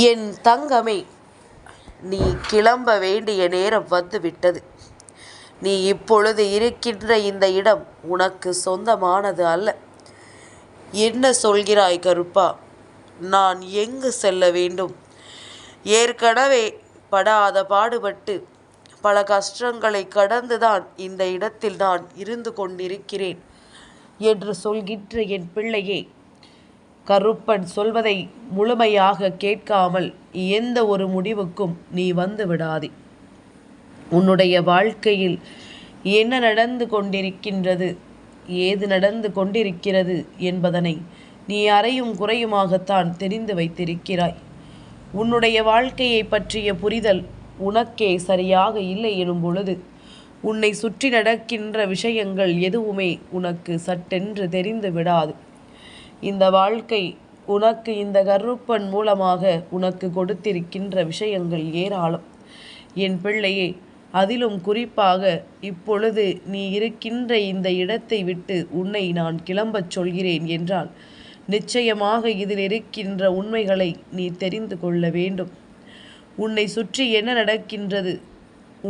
என் தங்கமே, நீ கிளம்ப வேண்டிய நேரம் வந்துவிட்டது. நீ இப்பொழுது இருக்கின்ற இந்த இடம் உனக்கு சொந்தமானது அல்ல. என்ன சொல்கிறாய் கருப்பா? நான் எங்கு செல்ல வேண்டும்? ஏற்கனவே படாத பாடுபட்டு பல கஷ்டங்களை கடந்துதான் இந்த இடத்தில் நான் இருந்து கொண்டிருக்கிறேன் என்று சொல்கின்ற என் பிள்ளையே, கருப்பன் சொல்வதை முழுமையாக கேட்காமல் எந்த ஒரு முடிவுக்கும் நீ வந்து விடாதே. உன்னுடைய வாழ்க்கையில் என்ன நடந்து கொண்டிருக்கின்றது, ஏது நடந்து கொண்டிருக்கிறது என்பதனை நீ அறையும் குறையுமாகத்தான் தெரிந்து வைத்திருக்கிறாய். உன்னுடைய வாழ்க்கையை பற்றிய புரிதல் உனக்கே சரியாக இல்லை எனும் பொழுது உன்னை சுற்றி நடக்கின்ற விஷயங்கள் எதுவுமே உனக்கு சட்டென்று தெரிந்து விடாது. இந்த வாழ்க்கை உனக்கு இந்த கருப்பன் மூலமாக உனக்கு கொடுத்திருக்கின்ற விஷயங்கள் ஏராளம் என் பிள்ளையே. அதிலும் குறிப்பாக இப்பொழுது நீ இருக்கின்ற இந்த இடத்தை விட்டு உன்னை நான் கிளம்பச் சொல்கிறேன் என்றால் நிச்சயமாக இதில் இருக்கின்ற உண்மைகளை நீ தெரிந்து கொள்ள வேண்டும். உன்னை சுற்றி என்ன நடக்கின்றது,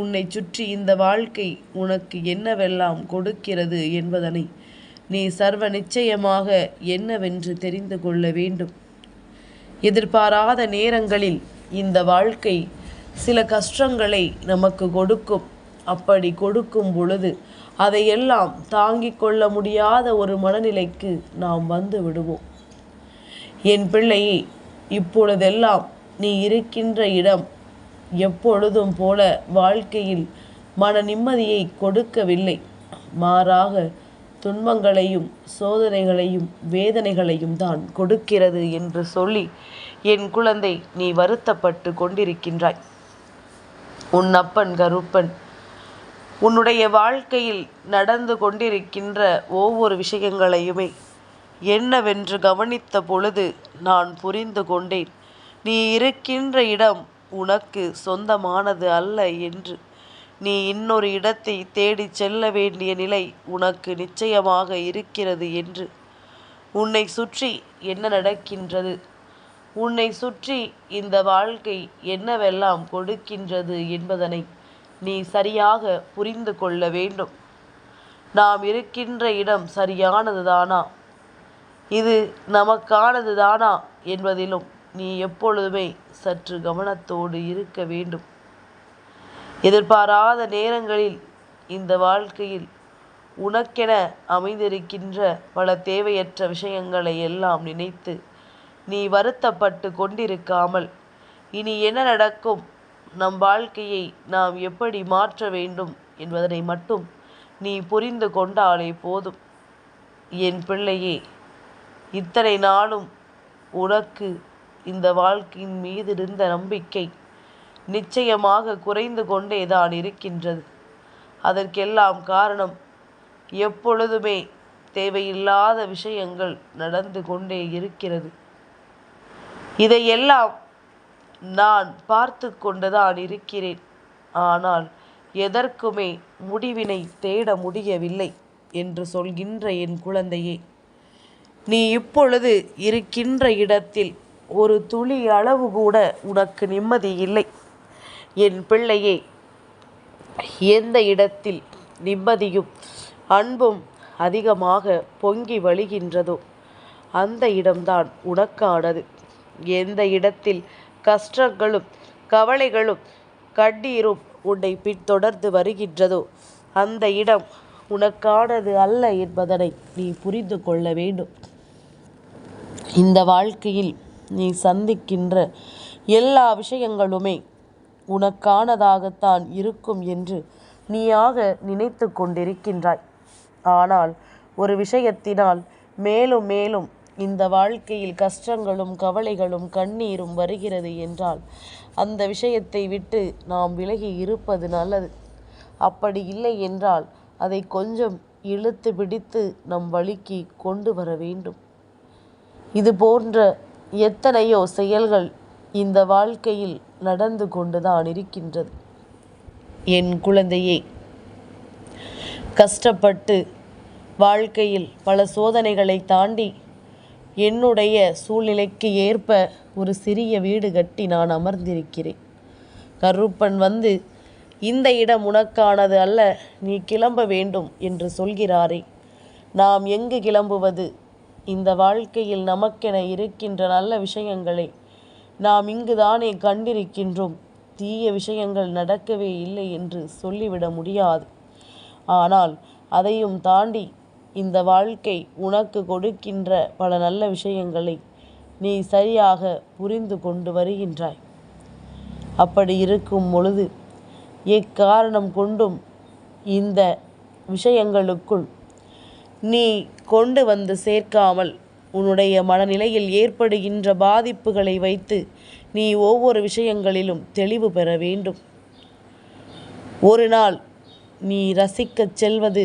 உன்னை சுற்றி இந்த வாழ்க்கை உனக்கு என்னவெல்லாம் கொடுக்கிறது என்பதனை நீ சர்வ நிச்சயமாக என்னவென்று தெரிந்து கொள்ள வேண்டும். எதிர்பாராத நேரங்களில் இந்த வாழ்க்கை சில கஷ்டங்களை நமக்கு கொடுக்கும். அப்படி கொடுக்கும் பொழுது அதையெல்லாம் தாங்கிக் கொள்ள முடியாத ஒரு மனநிலைக்கு நாம் வந்து விடுவோம். என் பிள்ளையே, இப்பொழுதெல்லாம் நீ இருக்கின்ற இடம் எப்பொழுதும் போல வாழ்க்கையில் மன நிம்மதியை கொடுக்கவில்லை. மாறாக துன்பங்களையும் சோதனைகளையும் வேதனைகளையும் தான் கொடுக்கிறது என்று சொல்லி என் குழந்தை நீ வருத்தப்பட்டு கொண்டிருக்கின்றாய். உன் அப்பன் கருப்பன் உன்னுடைய வாழ்க்கையில் நடந்து கொண்டிருக்கின்ற ஒவ்வொரு விஷயங்களையுமே என்னவென்று கவனித்த பொழுது நான் புரிந்து கொண்டேன். நீ இருக்கின்ற இடம் உனக்கு சொந்தமானது அல்ல என்று. நீ இன்னொரு இடத்தை தேடி செல்ல வேண்டிய நிலை உனக்கு நிச்சயமாக இருக்கிறது என்று. உன்னை சுற்றி என்ன நடக்கின்றது, உன்னை சுற்றி இந்த வாழ்க்கை என்னவெல்லாம் கொடுக்கின்றது என்பதனை நீ சரியாக புரிந்து கொள்ள வேண்டும். நாம் இருக்கின்ற இடம் சரியானதுதானா, இது நமக்கானது தானா என்பதிலும் நீ எப்பொழுதுமே சற்று கவனத்தோடு இருக்க வேண்டும். எதிர்பாராத நேரங்களில் இந்த வாழ்க்கையில் உனக்கென அமைந்திருக்கின்ற பல தேவையற்ற விஷயங்களை எல்லாம் நினைத்து நீ வருத்தப்பட்டு கொண்டிருக்காமல், இனி என்ன நடக்கும், நம் வாழ்க்கையை நாம் எப்படி மாற்ற வேண்டும் என்பதனை மட்டும் நீ புரிந்து கொண்டாலே போதும். என் பிள்ளையே, இத்தனை நாளும் உனக்கு இந்த வாழ்க்கையின் மீது இருந்த நம்பிக்கை நிச்சயமாக குறைந்து கொண்டேதான் இருக்கின்றது. அதற்கெல்லாம் காரணம் எப்பொழுதுமே தேவையில்லாத விஷயங்கள் நடந்து கொண்டே இருக்கிறது. இதையெல்லாம் நான் பார்த்து கொண்டுதான் இருக்கிறேன். ஆனால் எதற்குமே முடிவினை தேட முடியவில்லை என்று சொல்கின்ற என் குழந்தையே, நீ இப்பொழுது இருக்கின்ற இடத்தில் ஒரு துளி அளவு கூட உனக்கு நிம்மதி இல்லை. என் பிள்ளையே, எந்த இடத்தில் நிம்மதியும் அன்பும் அதிகமாக பொங்கி வழிகின்றதோ அந்த இடம்தான் உனக்கானது. எந்த இடத்தில் கஷ்டங்களும் கவலைகளும் கண்ணீரும் உன்னை பின்தொடர்ந்து வருகின்றதோ அந்த இடம் உனக்கானது அல்ல என்பதனை நீ புரிந்து கொள்ள வேண்டும். இந்த வாழ்க்கையில் நீ சந்திக்கின்ற எல்லா விஷயங்களுமே உனக்கானதாகத்தான் இருக்கும் என்று நீயாக நினைத்து கொண்டிருக்கின்றாய். ஆனால் ஒரு விஷயத்தினால் மேலும் மேலும் இந்த வாழ்க்கையில் கஷ்டங்களும் கவலைகளும் கண்ணீரும் வருகிறது என்றால் அந்த விஷயத்தை விட்டு நாம் விலகி இருப்பது நல்லது. அப்படி இல்லை என்றால் அதை கொஞ்சம் இழுத்து பிடித்து நம் வழிக்கு கொண்டு வர வேண்டும். இது போன்ற எத்தனையோ செயல்கள் இந்த வாழ்க்கையில் நடந்து கொண்டுதான் இருக்கின்றது. என் குழந்தையே, கஷ்டப்பட்டு வாழ்க்கையில் பல சோதனைகளை தாண்டி என்னுடைய சூழ்நிலைக்கு ஏற்ப ஒரு சிறிய வீடு கட்டி நான் அமர்ந்திருக்கிறேன். கருப்பன் வந்து இந்த இடம் உனக்கானது அல்ல, நீ கிளம்ப வேண்டும் என்று சொல்கிறாரே, நாம் எங்கு கிளம்புவது? இந்த வாழ்க்கையில் நமக்கென இருக்கின்ற நல்ல விஷயங்களை நாம் இங்குதானே கண்டிருக்கின்றோம். தீய விஷயங்கள் நடக்கவே இல்லை என்று சொல்லிவிட முடியாது. ஆனால் அதையும் தாண்டி இந்த வாழ்க்கை உனக்கு கொடுக்கின்ற பல நல்ல விஷயங்களை நீ சரியாக புரிந்து கொண்டு வருகின்றாய். அப்படி இருக்கும் பொழுது எக்காரணம் கொண்டும் இந்த விஷயங்களுக்குள் நீ கொண்டு வந்து சேர்க்காமல் உன்னுடைய மனநிலையில் ஏற்படுகின்ற பாதிப்புகளை வைத்து நீ ஒவ்வொரு விஷயங்களிலும் தெளிவு பெற வேண்டும். ஒரு நாள் நீ ரசிக்கச் செல்வது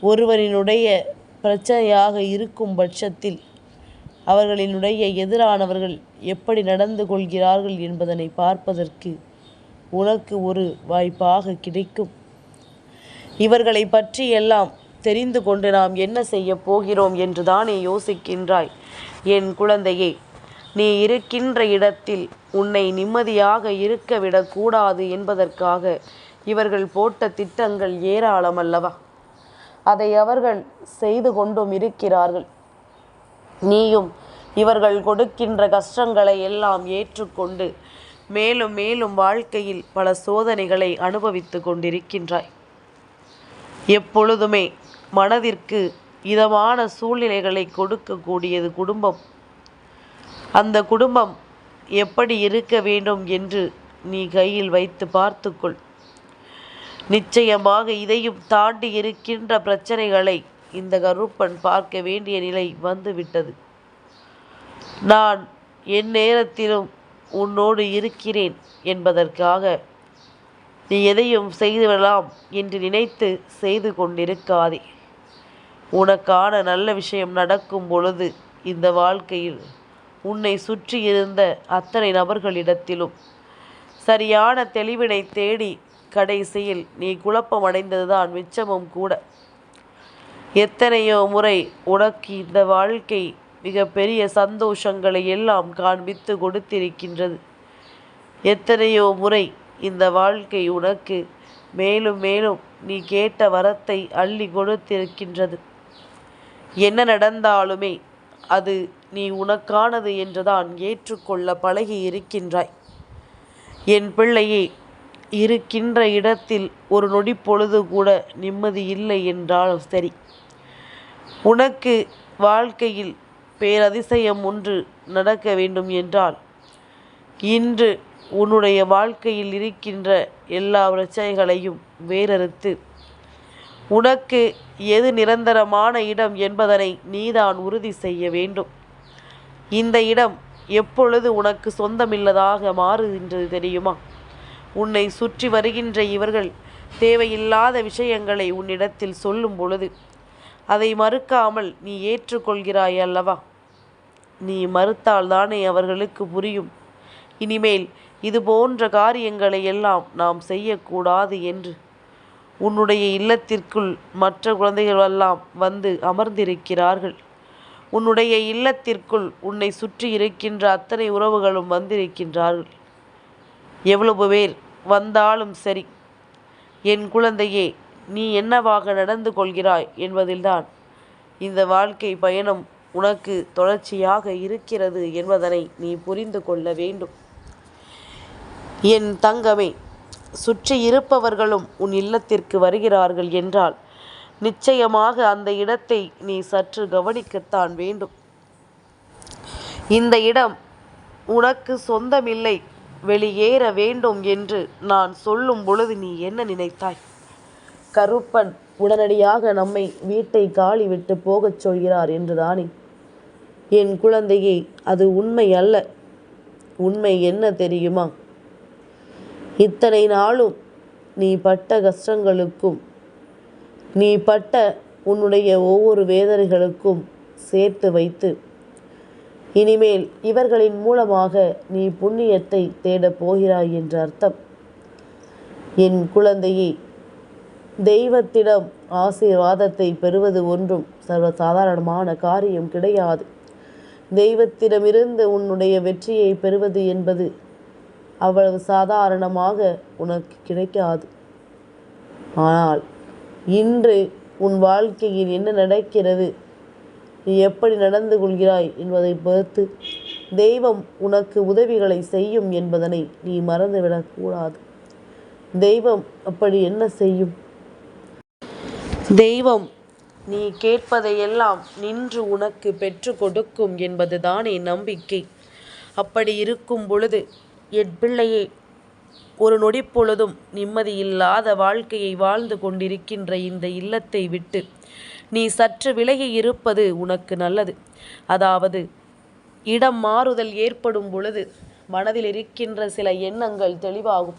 ஒருவரினுடைய பிரச்சனையாக இருக்கும் பட்சத்தில் அவர்களினுடைய எதிரானவர்கள் எப்படி நடந்து கொள்கிறார்கள் என்பதனை பார்ப்பதற்கு உனக்கு ஒரு வாய்ப்பாக கிடைக்கும். இவர்களை பற்றி எல்லாம் தெரிந்து கொண்டு நாம் என்ன செய்ய போகிறோம் என்று தானே யோசிக்கின்றாய். என் குழந்தையே, நீ இருக்கின்ற இடத்தில் உன்னை நிம்மதியாக இருக்க விடக்கூடாது என்பதற்காக இவர்கள் போட்ட திட்டங்கள் ஏராளம் அல்லவா? அதை அவர்கள் செய்து கொண்டும் இருக்கிறார்கள். நீயும் இவர்கள் கொடுக்கின்ற கஷ்டங்களை எல்லாம் ஏற்றுக்கொண்டு மேலும் மேலும் வாழ்க்கையில் பல சோதனைகளை அனுபவித்து கொண்டிருக்கின்றாய். எப்பொழுதுமே மனதிற்கு இதமான சூழ்நிலைகளை கொடுக்கக்கூடியது குடும்பம். அந்த குடும்பம் எப்படி இருக்க வேண்டும் என்று நீ கையில் வைத்து பார்த்துக்கொள். நிச்சயமாக இதையும் தாண்டி இருக்கின்ற பிரச்சனைகளை இந்த கருப்பன் பார்க்க வேண்டிய நிலை வந்துவிட்டது. நான் என் நேரத்திலும் உன்னோடு இருக்கிறேன் என்பதற்காக நீ எதையும் செய்துவிடலாம் என்று நினைத்து செய்து கொண்டிருக்காதே. உனக்கான நல்ல விஷயம் நடக்கும் பொழுது இந்த வாழ்க்கையில் உன்னை சுற்றி இருந்த அத்தனை நபர்களிடத்திலும் சரியான தெளிவினை தேடி கடைசியில் நீ குழப்பமடைந்ததுதான் மிச்சமும் கூட. எத்தனையோ முறை உனக்கு இந்த வாழ்க்கை மிக பெரிய சந்தோஷங்களை எல்லாம் காண்பித்து கொடுத்திருக்கின்றது. எத்தனையோ முறை இந்த வாழ்க்கை உனக்கு மேலும் மேலும் நீ கேட்ட வரத்தை அள்ளி கொடுத்திருக்கின்றது. என்ன நடந்தாலுமே அது நீ உனக்கானது என்றுதான் ஏற்றுக்கொள்ள பழகி இருக்கின்றாய். என் பிள்ளையே, இருக்கின்ற இடத்தில் ஒரு நொடி பொழுது கூட நிம்மதி இல்லை என்றாலும் சரி, உனக்கு வாழ்க்கையில் பேரதிசயம் ஒன்று நடக்க வேண்டும் என்றால் இன்று உன்னுடைய வாழ்க்கையில் இருக்கின்ற எல்லா பிரச்சனைகளையும் வேறறுத்து உனக்கு எது நிரந்தரமான இடம் என்பதனை நீதான் உறுதி செய்ய வேண்டும். இந்த இடம் எப்பொழுது உனக்கு சொந்தமில்லதாக மாறுகின்றது தெரியுமா? உன்னை சுற்றி வருகின்ற இவர்கள் தேவையில்லாத விஷயங்களை உன்னிடத்தில் சொல்லும் பொழுது அதை மறுக்காமல் நீ ஏற்றுக்கொள்கிறாய் அல்லவா? நீ மறுத்தால்தானே அவர்களுக்கு புரியும் இனிமேல் இது போன்ற காரியங்களை எல்லாம் நாம் செய்யக்கூடாது என்று. உன்னுடைய இல்லத்திற்குள் மற்ற குழந்தைகள் எல்லாம் வந்து அமர்ந்திருக்கிறார்கள். உன்னுடைய இல்லத்திற்குள் உன்னை சுற்றி இருக்கின்ற அத்தனை உறவுகளும் வந்திருக்கின்றார்கள். எவ்வளவு பேர் வந்தாலும் சரி, என் குழந்தையே, நீ என்னவாக நடந்து கொள்கிறாய் என்பதில்தான் இந்த வாழ்க்கை பயணம் உனக்கு தொடர்ச்சியாக இருக்கிறது என்பதனை நீ புரிந்து கொள்ள வேண்டும். என் தங்கமே, சுற்றி இருப்பவர்களும் உன் இல்லத்திற்கு வருகிறார்கள் என்றால் நிச்சயமாக அந்த இடத்தை நீ சற்று கவனிக்கத்தான் வேண்டும். இந்த இடம் உனக்கு சொந்தமில்லை, வெளியேற வேண்டும் என்று நான் சொல்லும் பொழுது நீ என்ன நினைத்தாய்? கருப்பன் உடனடியாக நம்மை வீட்டை காலி விட்டு போகச் சொல்கிறார் என்றுதானே? என் குழந்தையே, அது உண்மை அல்ல. உண்மை என்ன தெரியுமா? இத்தனை நாளும் நீ பட்ட கஷ்டங்களுக்கும் நீ பட்ட உன்னுடைய ஒவ்வொரு வேதனைகளுக்கும் சேர்த்து வைத்து இனிமேல் இவர்களின் மூலமாக நீ புண்ணியத்தை தேடப் போகிறாய் என்று அர்த்தம். என் குழந்தையே, தெய்வத்திடம் ஆசீர்வாதத்தை பெறுவது ஒன்றும் சர்வசாதாரணமான காரியம் கிடையாது. தெய்வத்திடமிருந்து உன்னுடைய வெற்றியை பெறுவது என்பது அவ்வளவு சாதாரணமாக உனக்கு கிடைக்காது. ஆனால் இன்று உன் வாழ்க்கையில் என்ன நடக்கிறது, நீ எப்படி நடந்து கொள்கிறாய் என்பதை பொறுத்து தெய்வம் உனக்கு உதவிகளை செய்யும் என்பதனை நீ மறந்துவிடக்கூடாது. தெய்வம் அப்படி என்ன செய்யும்? தெய்வம் நீ கேட்பதையெல்லாம் நின்று உனக்கு பெற்று கொடுக்கும் என்பதுதானே நம்பிக்கை. அப்படி இருக்கும் பொழுது என் பிள்ளையே, ஒரு நொடிப்பொழுதும் நிம்மதியில்லாத வாழ்க்கையை வாழ்ந்து கொண்டிருக்கின்ற இந்த இல்லத்தை விட்டு நீ சற்று விலகி இருப்பது உனக்கு நல்லது. அதாவது இடம் மாறுதல் ஏற்படும் பொழுது மனதில் இருக்கின்ற சில எண்ணங்கள் தெளிவாகும்.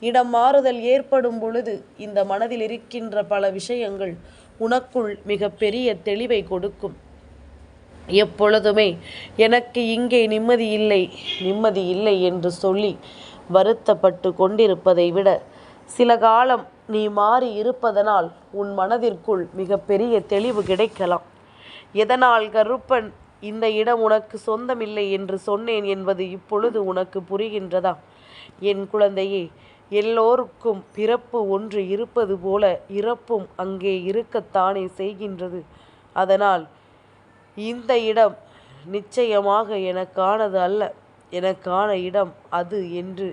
இடம் மாறுதல் ஏற்படும் பொழுது இந்த மனதில் இருக்கின்ற பல விஷயங்கள் உனக்குள் மிக பெரிய தெளிவை கொடுக்கும். எப்பொழுதுமே எனக்கு இங்கே நிம்மதி இல்லை என்று சொல்லி வருத்தப்பட்டு கொண்டிருப்பதை விட சில காலம் நீ மாறி இருப்பதனால் உன் மனதிற்குள் மிக பெரிய தெளிவு கிடைக்கலாம். எதனால் கருப்பன் இந்த இடம் உனக்கு சொந்தமில்லை என்று சொன்னேன் என்பது இப்பொழுது உனக்கு புரிகின்றதா? என் குழந்தையே, எல்லோருக்கும் பிறப்பு ஒன்று இருப்பது போல இறப்பும் அங்கே இருக்கத்தானே செய்கின்றது. அதனால் இந்த இடம் நிச்சயமாக எனக்கானது அல்ல, எனக்கான இடம் அது என்று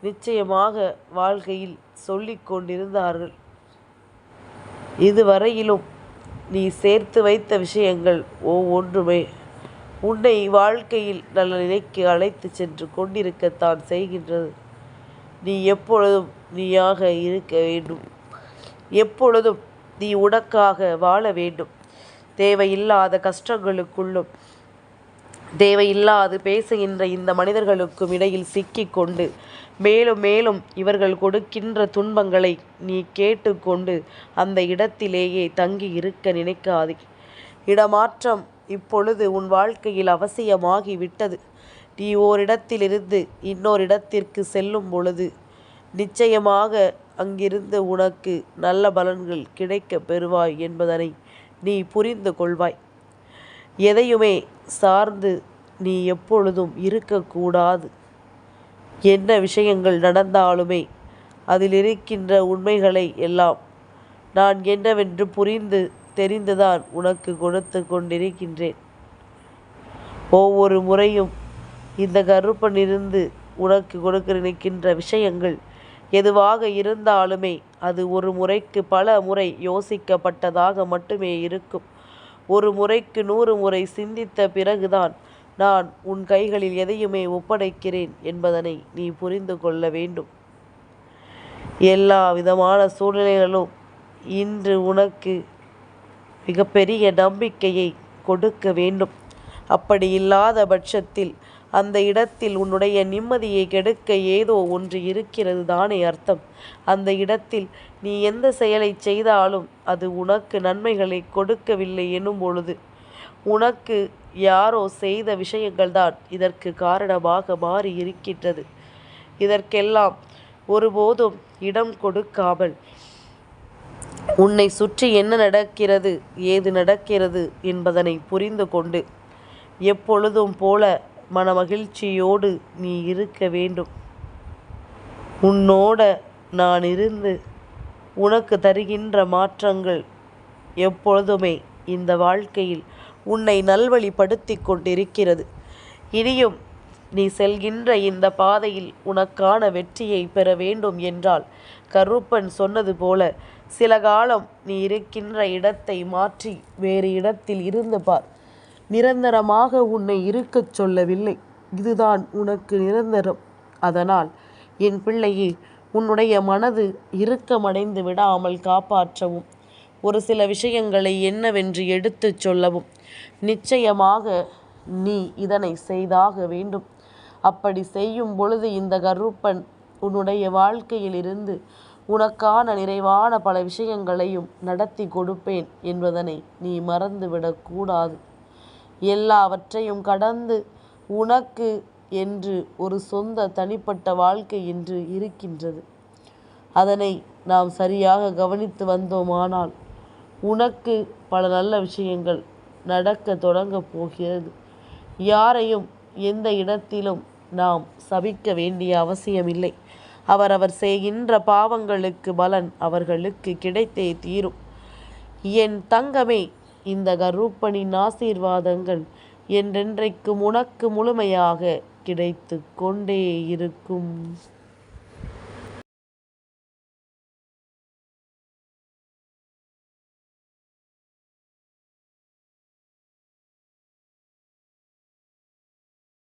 நிச்சயமாக வாழ்க்கையில் சொல்லிக் கொண்டிருந்தார்கள். இதுவரையிலும் நீ சேர்த்து வைத்த விஷயங்கள் ஒவ்வொன்றுமே உன்னை வாழ்க்கையில் நல்ல நிலைக்கு அழைத்து சென்று கொண்டிருக்கத்தான் செய்கின்றது. நீ எப்பொழுதும் நீயாக இருக்க வேண்டும். எப்பொழுதும் நீ உனக்காக வாழ வேண்டும். தேவையில்லாத கஷ்டங்களுக்குள்ளும் தேவையில்லாது பேசுகின்ற இந்த மனிதர்களுக்கும் இடையில் சிக்கிக்கொண்டு மேலும் மேலும் இவர்கள் கொடுக்கின்ற துன்பங்களை நீ கேட்டுக்கொண்டு அந்த இடத்திலேயே தங்கி இருக்க நினைக்காதே. இடமாற்றம் இப்பொழுது உன் வாழ்க்கையில் அவசியமாகி விட்டது. நீ ஓரிடத்திலிருந்து இன்னொரு இடத்திற்கு செல்லும் பொழுது நிச்சயமாக அங்கிருந்து உனக்கு நல்ல பலன்கள் கிடைக்க பெறுவாய் என்பதனை நீ புரிந்து கொள்வாய். எதையுமே சார்ந்து நீ எப்பொழுதும் இருக்கக்கூடாது. என்ன விஷயங்கள் நடந்தாலுமே அதில் இருக்கின்ற உண்மைகளை எல்லாம் நான் என்னவென்று புரிந்து தெரிந்துதான் உனக்கு கொடுத்து கொண்டிருக்கின்றேன். ஒவ்வொரு முறையும் இந்த கருப்பனிருந்து உனக்கு கொடுக்க நினைக்கின்ற விஷயங்கள் எதுவாக இருந்தாலுமே அது ஒரு முறைக்கு பல முறை யோசிக்கப்பட்டதாக மட்டுமே இருக்கும். ஒரு முறைக்கு 100 முறை சிந்தித்த பிறகுதான் நான் உன் கைகளில் எதையுமே ஒப்படைக்கிறேன் என்பதனை நீ புரிந்து கொள்ள வேண்டும். எல்லா விதமான சூழ்நிலைகளும் இன்று உனக்கு மிகப்பெரிய நம்பிக்கையை கொடுக்க வேண்டும். அப்படி இல்லாத பட்சத்தில் அந்த இடத்தில் உன்னுடைய நிம்மதியை கெடுக்க ஏதோ ஒன்று இருக்கிறது தானே அர்த்தம். அந்த இடத்தில் நீ எந்த செயலை செய்தாலும் அது உனக்கு நன்மைகளை கொடுக்கவில்லை எனும் பொழுது உனக்கு யாரோ செய்த விஷயங்கள்தான் இதற்கு காரணமாக மாறி இருக்கின்றது. இதற்கெல்லாம் ஒருபோதும் இடம் கொடுக்காமல் உன்னை சுற்றி என்ன நடக்கிறது, ஏது நடக்கிறது என்பதனை புரிந்து கொண்டு எப்பொழுதும் போல மனமகிழ்ச்சியோடு நீ இருக்க வேண்டும். உன்னோட நான் இருந்து உனக்கு தருகின்ற மாற்றங்கள் எப்பொழுதுமே இந்த வாழ்க்கையில் உன்னை நல்வழிப்படுத்தி கொண்டிருக்கிறது. இனியும் நீ செல்கின்ற இந்த பாதையில் உனக்கான வெற்றியை பெற வேண்டும் என்றால் கருப்பன் சொன்னது போல சில காலம் நீ இருக்கின்ற இடத்தை மாற்றி வேறு இடத்தில் இருந்து பார். நிரந்தரமாக உன்னை இருக்கச் சொல்லவில்லை, இதுதான் உனக்கு நிரந்தரம். அதனால் என் பிள்ளையே, உன்னுடைய மனது இறுக்கமடைந்து விடாமல் காப்பாற்றவும் ஒரு சில விஷயங்களை என்னவென்று எடுத்துச் சொல்லவும் நிச்சயமாக நீ இதனை செய்தாக வேண்டும். அப்படி செய்யும் பொழுது இந்த கருப்பன் உன்னுடைய வாழ்க்கையில் இருந்து உனக்கான நிறைவான பல விஷயங்களையும் நடத்தி கொடுப்பேன் என்பதனை நீ மறந்துவிடக்கூடாது. எல்லாவற்றையும் கடந்து உனக்கு என்று ஒரு சொந்த தனிப்பட்ட வாழ்க்கை என்று இருக்கின்றது. அதனை நாம் சரியாக கவனித்து வந்தோமானால் உனக்கு பல நல்ல விஷயங்கள் நடக்க தொடங்க போகிறது. யாரையும் எந்த இடத்திலும் நாம் சபிக்க வேண்டிய அவசியமில்லை. அவரவர் செய்கின்ற பாவங்களுக்கு பலன் அவர்களுக்கு கிடைத்தே தீரும். என் தங்கமே, இந்த கருப்பனின் ஆசீர்வாதங்கள் என்றென்றைக்கும் உனக்கு முழுமையாக கிடைத்து கொண்டே இருக்கும்.